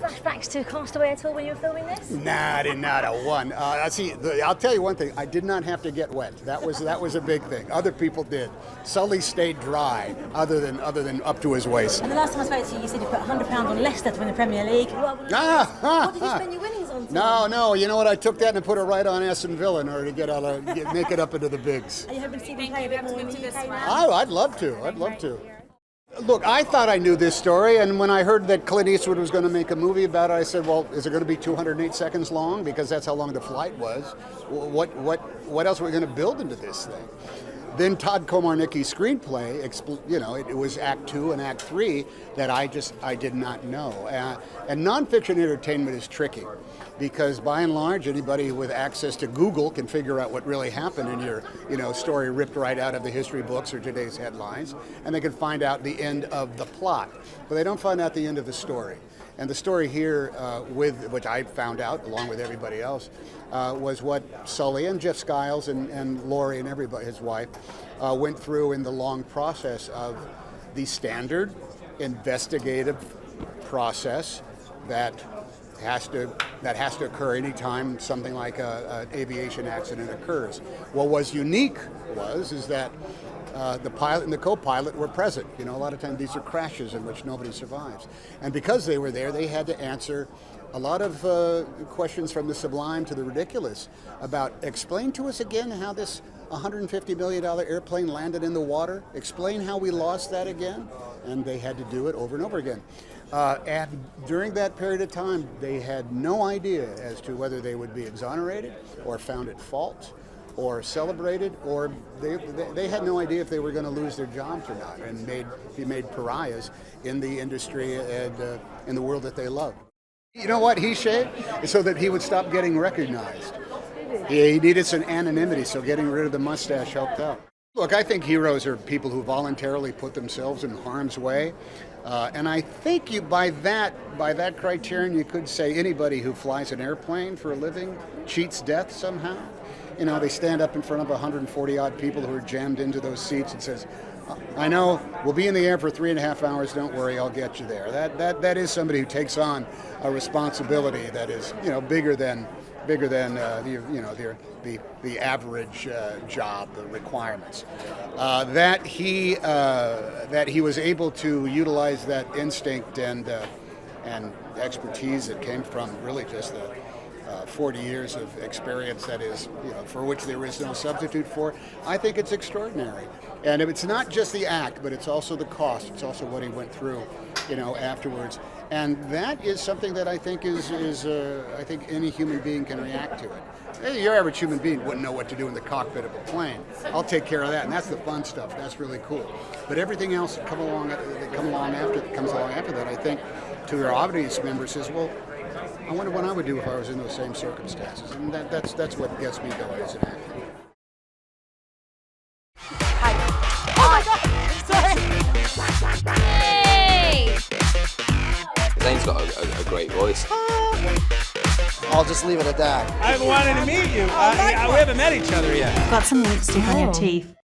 flashbacks to Castaway at all when you were filming this? Nah, I did not. One. I'll tell you one thing. I did not have to get wet. That was a big thing. Other people did. Sully stayed dry, other than up to his waist. And the last time I spoke to you, you said you put £100 on Leicester to win the Premier League. What did you spend your winnings on? No. You know what? I took that and put it right on Aston Villa in order to make it up into the bigs. Are you hoping to see them play a bit more in the UK now? I'd love to. Look, I thought I knew this story, and when I heard that Clint Eastwood was going to make a movie about it, I said, well, is it going to be 208 seconds long? Because that's how long the flight was. What else are we going to build into this thing? Then Todd Komarnicki's screenplay, it was Act 2 and Act 3 that I did not know. And nonfiction entertainment is tricky because by and large, anybody with access to Google can figure out what really happened in your story ripped right out of the history books or today's headlines, and they can find out the end of the plot. But they don't find out the end of the story. And the story here, which I found out along with everybody else, was what Sully and Jeff Skiles and Laurie and everybody, his wife, went through in the long process of the standard investigative process that has to occur anytime something like an aviation accident occurs. What was unique is that the pilot and the co-pilot were present. A lot of times these are crashes in which nobody survives. And because they were there, they had to answer a lot of questions from the sublime to the ridiculous about, explain to us again how this $150 million airplane landed in the water. Explain how we lost that again. And they had to do it over and over again. And during that period of time, they had no idea as to whether they would be exonerated or found at fault or celebrated, or they had no idea if they were going to lose their jobs or not and be made pariahs in the industry and in the world that they love. You know what he shaved? So that he would stop getting recognized. He needed some anonymity, so getting rid of the mustache helped out. Look, I think heroes are people who voluntarily put themselves in harm's way. And I think by that criterion, you could say anybody who flies an airplane for a living cheats death somehow. They stand up in front of 140-odd people who are jammed into those seats and says, I know, we'll be in the air for 3.5 hours, don't worry, I'll get you there. That is somebody who takes on a responsibility that is, bigger than the average job, the requirements. That he was able to utilize that instinct and expertise that came from really just the 40 years of experience that is, for which there is no substitute for. I think it's extraordinary. And it's not just the act, but it's also the cost. It's also what he went through, afterwards. And that is something that I think I think any human being can react to it. Your average human being wouldn't know what to do in the cockpit of a plane. I'll take care of that, and that's the fun stuff. That's really cool. But everything else that comes along after that, I think, to your audience members says, well, I wonder what I would do if I was in those same circumstances. And that's what gets me going as an actor. Zane's got a great voice. I'll just leave it at that. I've wanted to meet you. We haven't met each other yet. Got some lipstick on your teeth.